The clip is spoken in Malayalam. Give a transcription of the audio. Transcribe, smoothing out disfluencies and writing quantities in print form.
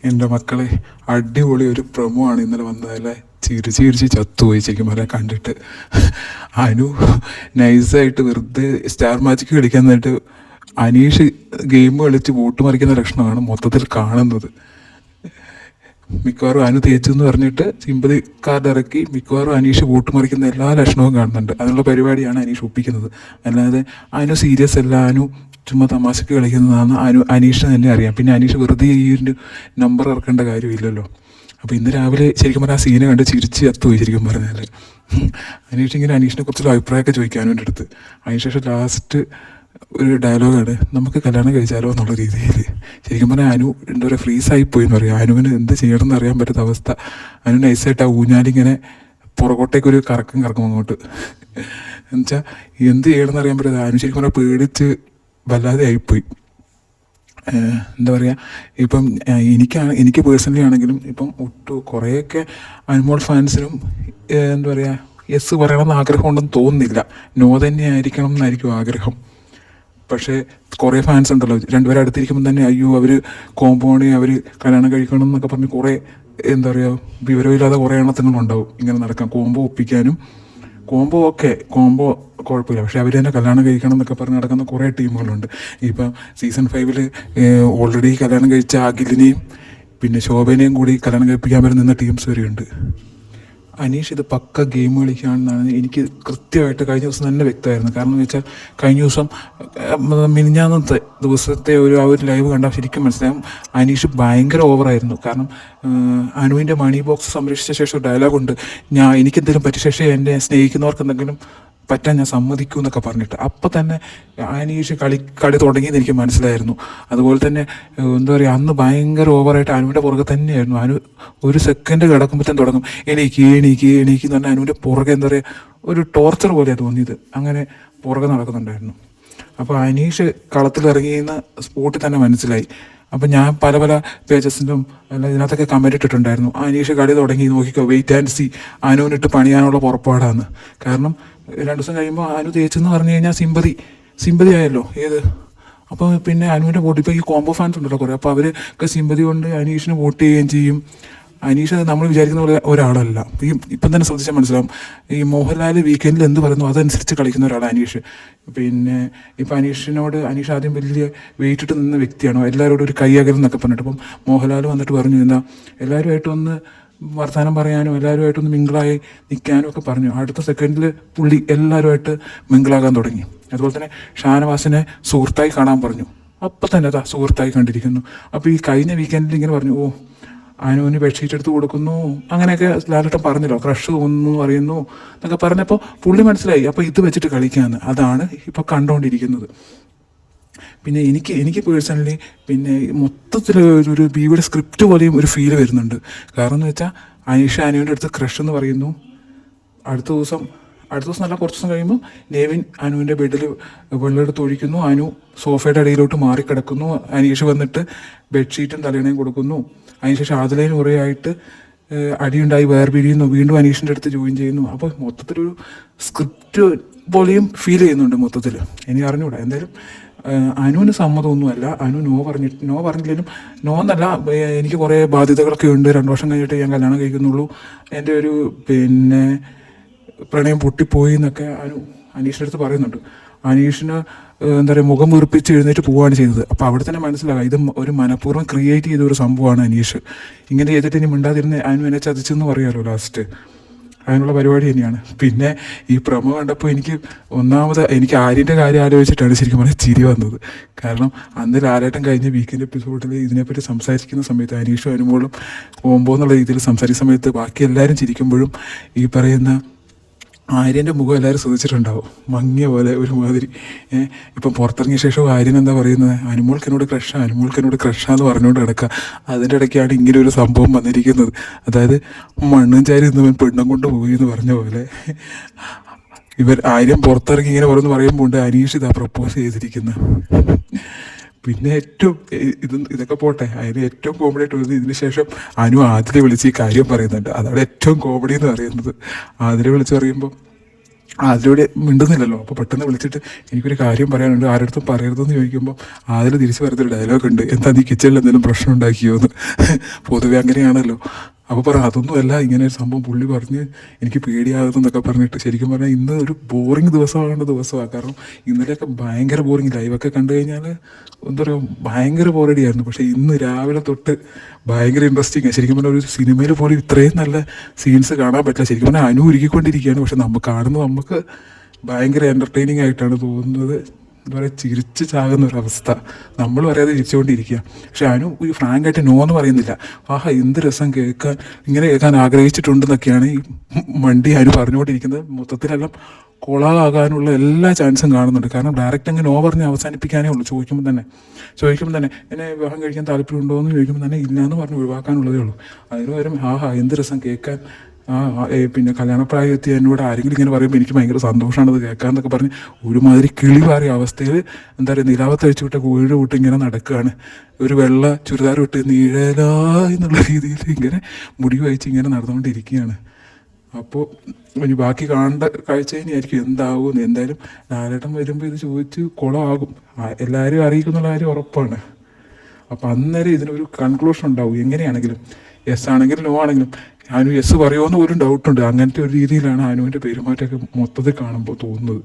എൻ്റെ മക്കളെ, അടിപൊളി ഒരു പ്രൊമോ ആണ് ഇന്നലെ വന്നതല്ലേ. ചിരിച്ച് ചിരിച്ച് ചത്തുപോയി ശരിക്കും പറയാൻ കണ്ടിട്ട്. അനു നൈസായിട്ട് വെറുതെ സ്റ്റാർ മാജിക് കളിക്കാൻ നേരിട്ട് അനീഷ് ഗെയിം കളിച്ച് വോട്ട് മറിക്കുന്ന ലക്ഷണമാണ് മൊത്തത്തിൽ കാണുന്നത്. മിക്കവാറും അനു തേച്ചു എന്ന് പറഞ്ഞിട്ട് സിമ്പതി കാർഡ് ഇറക്കി മിക്കവാറും അനീഷ് വോട്ട് മറിക്കുന്ന എല്ലാ ലക്ഷണവും കാണുന്നുണ്ട്. അതിനുള്ള പരിപാടിയാണ് അനീഷ് ഒപ്പിക്കുന്നത്. അല്ലാതെ അനു സീരിയസ് അല്ല, അനു ചുമ്മാ തമാശക്ക് കളിക്കുന്നതാണ് അനീഷിന് തന്നെ അറിയാം. പിന്നെ അനീഷ് വെറുതെ ഈ ഒരു നമ്പർ ഇറക്കേണ്ട കാര്യമില്ലല്ലോ. അപ്പോൾ ഇന്ന് രാവിലെ ശരിക്കും പറഞ്ഞാൽ ആ സീനെ കണ്ട് ചിരിച്ച് എത്തുപോയി ശരിക്കും പറഞ്ഞാൽ. അനീഷ് ഇങ്ങനെ അനീഷിനെ കുറിച്ചുള്ള അഭിപ്രായമൊക്കെ ചോദിക്കാനും എൻ്റെ അടുത്ത്. അതിനുശേഷം ലാസ്റ്റ് ഒരു ഡയലോഗാണ്, നമുക്ക് കല്യാണം കഴിച്ചാലോ എന്നുള്ള രീതിയിൽ. ശരിക്കും പറഞ്ഞാൽ അനു എന്താ പറയുക, ഫ്രീസായി പോയി എന്ന് പറയാം. അനുവിന് എന്ത് ചെയ്യണമെന്ന് അറിയാൻ പറ്റാത്ത അവസ്ഥ. അനു നൈസായിട്ട് ആ ഊഞ്ഞാലിങ്ങനെ പുറകോട്ടേക്കൊരു കറക്കം അങ്ങോട്ട്. എന്നുവെച്ചാൽ എന്ത് ചെയ്യണമെന്ന് അറിയാൻ പറ്റാതെ അനു ശരിക്കും പറഞ്ഞാൽ പേടിച്ച് വല്ലാതെ ആയിപ്പോയി. എന്താ പറയുക, ഇപ്പം എനിക്ക് പേഴ്സണലി ആണെങ്കിലും ഇപ്പം കുറേയൊക്കെ അനുമോൾ ഫാൻസിനും എന്താ പറയുക യെസ് പറയണമെന്ന് ആഗ്രഹം ഉണ്ടെന്ന് തോന്നുന്നില്ല. നോ തന്നെ ആയിരിക്കണം എന്നായിരിക്കും ആഗ്രഹം. പക്ഷേ കുറേ ഫാൻസ് ഉണ്ടല്ലോ, രണ്ടുപേരും അടുത്തിരിക്കുമ്പോൾ തന്നെ അയ്യോ അവർ കോമ്പൗണ്ട് അവർ കല്യാണം കഴിക്കണം എന്നൊക്കെ പറഞ്ഞ് കുറേ എന്താ പറയുക വിവരമില്ലാതെ കുറേ എണ്ണത്തിനുണ്ടാവും ഇങ്ങനെ നടക്കാം. കോംബോ ഒപ്പിക്കാനും കോംബോ കുഴപ്പമില്ല, പക്ഷെ അവർ തന്നെ കല്യാണം കഴിക്കണം എന്നൊക്കെ പറഞ്ഞ് നടക്കുന്ന കുറേ ടീമുകളുണ്ട്. ഇപ്പം സീസൺ 5 ഓൾറെഡി കല്യാണം കഴിച്ച അഖിലിനെയും പിന്നെ ശോഭനയും കൂടി കല്യാണം കഴിപ്പിക്കാൻ വരെ നിന്ന ടീംസ് വരെയുണ്ട്. അനീഷ് ഇത് പക്ക ഗെയിം കളിക്കുകയാണെന്നാണ് എനിക്ക് കൃത്യമായിട്ട് കഴിഞ്ഞ ദിവസം തന്നെ വ്യക്തമായിരുന്നു. കാരണം എന്ന് വെച്ചാൽ കഴിഞ്ഞ ദിവസം മിനിഞ്ഞാന്നത്തെ ദിവസത്തെ ആ ഒരു ലൈവ് കണ്ടാൽ ശരിക്കും മനസ്സിലാവും അനീഷ് ഭയങ്കര ഓവറായിരുന്നു. കാരണം അനുവിൻ്റെ മണി ബോക്സ് സംരക്ഷിച്ച ശേഷം ഡയലോഗുണ്ട്, എനിക്കെന്തെങ്കിലും പറ്റിയ ശേഷം എന്നെ സ്നേഹിക്കുന്നവർക്ക് എന്തെങ്കിലും പറ്റാൻ ഞാൻ സമ്മതിക്കൂ എന്നൊക്കെ പറഞ്ഞിട്ട്. അപ്പം തന്നെ അനീഷ് കളി തുടങ്ങിയെന്ന് എനിക്ക് മനസ്സിലായിരുന്നു. അതുപോലെ തന്നെ എന്താ പറയുക, അന്ന് ഭയങ്കര ഓവറായിട്ട് അനുവിൻ്റെ പുറകെ തന്നെയായിരുന്നു. അനു ഒരു സെക്കൻഡ് കിടക്കുമ്പോഴത്തേനും തുടങ്ങും എണീക്ക് എന്ന് പറഞ്ഞാൽ അനുവിൻ്റെ പുറകെ എന്താ പറയുക ഒരു ടോർച്ചർ പോലെയാണ് തോന്നിയത്. അങ്ങനെ പുറകെ നടക്കുന്നുണ്ടായിരുന്നു. അപ്പോൾ അനീഷ് കളത്തിലിറങ്ങിയെന്ന് സ്പോട്ടിൽ തന്നെ മനസ്സിലായി. അപ്പം ഞാൻ പല പേജസിലും അല്ല ഇതിനകത്തൊക്കെ കമൻറ്റ് ഇട്ടിട്ടുണ്ടായിരുന്നു, അനീഷ് കളി തുടങ്ങി നോക്കിക്കോ, വെയിറ്റ് ആൻഡ് സി, അനുവിനിട്ട് പണിയാനുള്ള പുറപ്പാടാണ്. കാരണം 2 ദിവസം കഴിയുമ്പോൾ അനു തേച്ചെന്ന് പറഞ്ഞു കഴിഞ്ഞാൽ സിമ്പതി ആയല്ലോ ഏത്. അപ്പോൾ പിന്നെ അനുവിൻ്റെ വോട്ട് ഇപ്പോൾ ഈ കോംബോ ഫാൻസ് ഉണ്ടല്ലോ കുറേ, അപ്പോൾ അവരൊക്കെ സിമ്പതി കൊണ്ട് അനീഷിന് വോട്ട് ചെയ്യുകയും ചെയ്യും. അനീഷ് നമ്മൾ വിചാരിക്കുന്ന പോലെ ഒരാളല്ല. ഇപ്പം തന്നെ ശ്രദ്ധിച്ചാൽ മനസ്സിലാവും. ഈ മോഹൻലാൽ വീക്കെൻഡിൽ എന്ത് പറയുന്നു അതനുസരിച്ച് കളിക്കുന്ന ഒരാളാണ് അനീഷ്. പിന്നെ ഇപ്പം അനീഷ് ആദ്യം വലിയ വെയിറ്റ് ഇട്ട് നിന്ന വ്യക്തിയാണോ, എല്ലാവരോടും ഒരു കൈയകലം എന്നൊക്കെ പറഞ്ഞിട്ട്. അപ്പം മോഹൻലാൽ വന്നിട്ട് പറഞ്ഞു എല്ലാവരുമായിട്ടൊന്ന് വർത്തമാനം പറയാനും എല്ലാവരുമായിട്ടൊന്ന് മിങ്കിളായി നിൽക്കാനും ഒക്കെ പറഞ്ഞു. അടുത്ത സെക്കൻഡിൽ പുള്ളി എല്ലാവരുമായിട്ട് മിങ്കിളാകാൻ തുടങ്ങി. അതുപോലെ തന്നെ ഷാനവാസിനെ സുഹൃത്തായി കാണാൻ പറഞ്ഞു. അപ്പം തന്നെ അതാ സുഹൃത്തായി കണ്ടിരിക്കുന്നു. അപ്പോൾ ഈ കഴിഞ്ഞ വീക്കെൻഡിൽ ഇങ്ങനെ പറഞ്ഞു, അനുവിന് ബെഡ്ഷീറ്റ് എടുത്ത് കൊടുക്കുന്നു അങ്ങനെയൊക്കെ ലാലേട്ടൻ പറഞ്ഞല്ലോ, ക്രഷ് തോന്നുന്നു പറയുന്നു എന്നൊക്കെ പറഞ്ഞപ്പോൾ പുള്ളി മനസ്സിലായി അപ്പോൾ ഇത് വെച്ചിട്ട് കളിക്കാമെന്ന്. അതാണ് ഇപ്പോൾ കണ്ടുകൊണ്ടിരിക്കുന്നത്. പിന്നെ എനിക്ക് പേഴ്സണലി പിന്നെ മൊത്തത്തിൽ ഒരു ബീവിയുടെ സ്ക്രിപ്റ്റ് പോലെയും ഒരു ഫീൽ വരുന്നുണ്ട്. കാരണം എന്ന് വെച്ചാൽ അനീഷ അനുവിൻ്റെ അടുത്ത് ക്രഷ് എന്ന് പറയുന്നു. അടുത്ത ദിവസം നല്ല കുറച്ച് ദിവസം കഴിയുമ്പോൾ നെവിൻ അനുവിൻ്റെ ബെഡിൽ വെള്ളമെടുത്ത് ഒഴിക്കുന്നു. അനു സോഫയുടെ അടിയിലോട്ട് മാറിക്കിടക്കുന്നു. അനീഷ് വന്നിട്ട് ബെഡ്ഷീറ്റും തലയിണയും കൊടുക്കുന്നു. അതിനുശേഷം ആദിലയും കുറേ ആയിട്ട് അടിയുണ്ടായി വേർപിരിയുന്നു. വീണ്ടും അനീഷിൻ്റെ അടുത്ത് ജോയിൻ ചെയ്യുന്നു. അപ്പോൾ മൊത്തത്തിലൊരു സ്ക്രിപ്റ്റ് പോലെയും ഫീൽ ചെയ്യുന്നുണ്ട് മൊത്തത്തിൽ. എനിക്ക് അറിഞ്ഞുകൂടാ. എന്തായാലും അനുവിന് സമ്മതമൊന്നുമല്ല. അനു നോ പറഞ്ഞില്ലെങ്കിലും നോ എന്നല്ല, എനിക്ക് കുറേ ബാധ്യതകളൊക്കെ ഉണ്ട്, 2 വർഷം കഴിഞ്ഞിട്ട് ഞാൻ കല്യാണം കഴിക്കുന്നുള്ളൂ, എൻ്റെ ഒരു പിന്നെ പ്രണയം പൊട്ടിപ്പോയി എന്നൊക്കെ അനീഷിൻ്റെ അടുത്ത് പറയുന്നുണ്ട്. അനീഷിന് എന്താ പറയുക മുഖം വീർപ്പിച്ച് എഴുന്നേറ്റ് പോവുകയാണ് ചെയ്തത്. അപ്പോൾ അവിടെ തന്നെ മനസ്സിലാകാം ഇത് ഒരു മനഃപൂർവ്വം ക്രിയേറ്റ് ചെയ്ത ഒരു സംഭവമാണ് അനീഷ്. ഇങ്ങനെ ചെയ്തിട്ട് ഇനി മിണ്ടാതിരുന്ന് അനു എന്നെ ചതിച്ചെന്ന് പറയാമല്ലോ ലാസ്റ്റ്. അതിനുള്ള പരിപാടി തന്നെയാണ്. പിന്നെ ഈ പ്രൊമോ കണ്ടപ്പോൾ എനിക്ക് ആര്യൻ്റെ കാര്യം ആലോചിച്ചിട്ടാണ് ശരിക്കും പറഞ്ഞാൽ ചിരി വന്നത്. കാരണം അന്ന് ലാലേട്ടൻ കഴിഞ്ഞ വീക്കെൻഡ് എപ്പിസോഡിൽ ഇതിനെപ്പറ്റി സംസാരിക്കുന്ന സമയത്ത് അനീഷും അനുമോളും കോംബോ എന്നുള്ള രീതിയിൽ സംസാരിക്കുന്ന സമയത്ത് ബാക്കി എല്ലാവരും ചിരിക്കുമ്പോഴും ഈ പറയുന്ന ആര്യൻ്റെ മുഖം എല്ലാവരും ശ്രദ്ധിച്ചിട്ടുണ്ടാവും, മങ്ങിയ പോലെ ഒരുമാതിരി. ഇപ്പം പുറത്തിറങ്ങിയ ശേഷം ആര്യൻ എന്താ പറയുന്നത്, അനുമോൾക്ക് എന്നോട് ക്രഷാന്ന് പറഞ്ഞുകൊണ്ട് കിടക്കുക. അതിൻ്റെ ഇടയ്ക്കാണ് ഇങ്ങനെ ഒരു സംഭവം വന്നിരിക്കുന്നത്. അതായത് മണ്ണും ചാരി ഇന്ന് പെണ്ണും കൊണ്ട് പോയി എന്ന് പറഞ്ഞ പോലെ ആര്യം പുറത്തിറങ്ങി ഇങ്ങനെ ഓരോന്ന് പറയുമ്പോൾ അനീഷ് ഇതാ പ്രപ്പോസ് ചെയ്തിരിക്കുന്നത്. പിന്നെ ഇതൊക്കെ പോട്ടെ, അതിന് ഏറ്റവും കോമഡി ആയിട്ട് വരുന്നത് ഇതിന് ശേഷം അനു ആതിരെ വിളിച്ച് ഈ കാര്യം പറയുന്നുണ്ട്. അതാണ് ഏറ്റവും കോമഡി എന്ന് പറയുന്നത്. ആതിരെ വിളിച്ച് പറയുമ്പോൾ അതിലൂടെ മിണ്ടുന്നില്ലല്ലോ. അപ്പോൾ പെട്ടെന്ന് വിളിച്ചിട്ട് എനിക്കൊരു കാര്യം പറയാനുണ്ട്, ആരടുത്തും പറയരുതെന്ന് ചോദിക്കുമ്പോൾ അതിൽ തിരിച്ച് വരുന്നൊരു ഡയലോഗ് ഉണ്ട്, എന്താ നീ കിച്ചണിൽ എന്തെങ്കിലും പ്രശ്നം ഉണ്ടാക്കിയോ എന്ന്. പൊതുവെ അങ്ങനെയാണല്ലോ. അപ്പോൾ പറ അതൊന്നുമല്ല, ഇങ്ങനെ ഒരു സംഭവം പുള്ളി പറഞ്ഞ് എനിക്ക് പേടിയാകുന്നതൊക്കെ പറഞ്ഞിട്ട്. ശരിക്കും പറഞ്ഞാൽ ഇന്ന് ഒരു ബോറിങ് ദിവസമാകേണ്ട ദിവസമാണ്. കാരണം ഇന്നലെയൊക്കെ ഭയങ്കര ബോറിങ്, ലൈവൊക്കെ കണ്ടു കഴിഞ്ഞാൽ എന്താ പറയുക ഭയങ്കര ബോറടിയായിരുന്നു. പക്ഷേ ഇന്ന് രാവിലെ തൊട്ട് ഭയങ്കര ഇൻട്രസ്റ്റിംഗ്. ശരിക്കും പറഞ്ഞാൽ ഒരു സിനിമയിൽ പോലും ഇത്രയും നല്ല സീൻസ് കാണാൻ പറ്റില്ല. ശരിക്കും പറഞ്ഞാൽ ഒരുക്കിക്കൊണ്ടിരിക്കുകയാണ്. പക്ഷെ നമുക്ക് ഭയങ്കര എൻ്റർടൈനിങ് ആയിട്ടാണ് തോന്നുന്നത്. എന്താ പറയുക, ചിരിച്ച് ചാകുന്ന ഒരവസ്ഥ, നമ്മൾ പറയാതെ ചിരിച്ചുകൊണ്ടിരിക്കുക. പക്ഷെ ഈ ഫ്രാങ്കായിട്ട് നോ എന്ന് പറയുന്നില്ല. ആഹാ എന്ത് രസം കേൾക്കാൻ, ഇങ്ങനെ കേൾക്കാൻ ആഗ്രഹിച്ചിട്ടുണ്ടെന്നൊക്കെയാണ് ഈ മണ്ടി പറഞ്ഞുകൊണ്ടിരിക്കുന്നത്. മൊത്തത്തിലെല്ലാം കൊളാകാനുള്ള എല്ലാ ചാൻസും കാണുന്നുണ്ട്. കാരണം ഡയറക്റ്റ് അങ്ങ് നോ പറഞ്ഞ് അവസാനിപ്പിക്കാനേ ഉള്ളൂ. ചോദിക്കുമ്പോൾ തന്നെ എന്നെ വിവാഹം കഴിക്കാൻ താല്പര്യമുണ്ടോ എന്ന് ചോദിക്കുമ്പോൾ തന്നെ ഇല്ലയെന്ന് പറഞ്ഞ് ഒഴിവാക്കാനുള്ളതേ ഉള്ളൂ. അതിന് പകരം ആഹാ എന്ത് രസം കേൾക്കാൻ, പിന്നെ കല്യാണപ്രായത്തി എന്നോട് ആരെങ്കിലും ഇങ്ങനെ പറയുമ്പോൾ എനിക്ക് ഭയങ്കര സന്തോഷമാണത് കേൾക്കാമെന്നൊക്കെ പറഞ്ഞ് ഒരുമാതിരി കിളിവാറിയ അവസ്ഥയിൽ എന്താ പറയുക, നിലാവത്തഴിച്ചു വിട്ട കോഴിയുടെ കൂട്ട് ഇങ്ങനെ നടക്കുകയാണ്. ഒരു വെള്ള ചുരിദാർ വിട്ട് നീഴലാ എന്നുള്ള രീതിയിൽ ഇങ്ങനെ മുടി വായിച്ച് ഇങ്ങനെ നടന്നുകൊണ്ടിരിക്കുകയാണ്. അപ്പോൾ ഇനി ബാക്കി കാണേണ്ട കാഴ്ച തന്നെയായിരിക്കും എന്താകുമെന്ന്. എന്തായാലും ലാലേട്ടൻ വരുമ്പോൾ ഇത് ചോദിച്ച് കുളമാകും, എല്ലാവരും അറിയിക്കുന്നുള്ള കാര്യം ഉറപ്പാണ്. അപ്പം അന്നേരം ഇതിനൊരു കൺക്ലൂഷൻ ഉണ്ടാവും. എങ്ങനെയാണെങ്കിലും യെസ് ആണെങ്കിലും നോ ആണെങ്കിലും അനു യെസ് പറയുമോ എന്ന് പോലും ഡൗട്ടുണ്ട്. അങ്ങനത്തെ ഒരു രീതിയിലാണ് അനുവിൻ്റെ പെരുമാറ്റമൊക്കെ മൊത്തത്തിൽ കാണുമ്പോൾ തോന്നുന്നത്.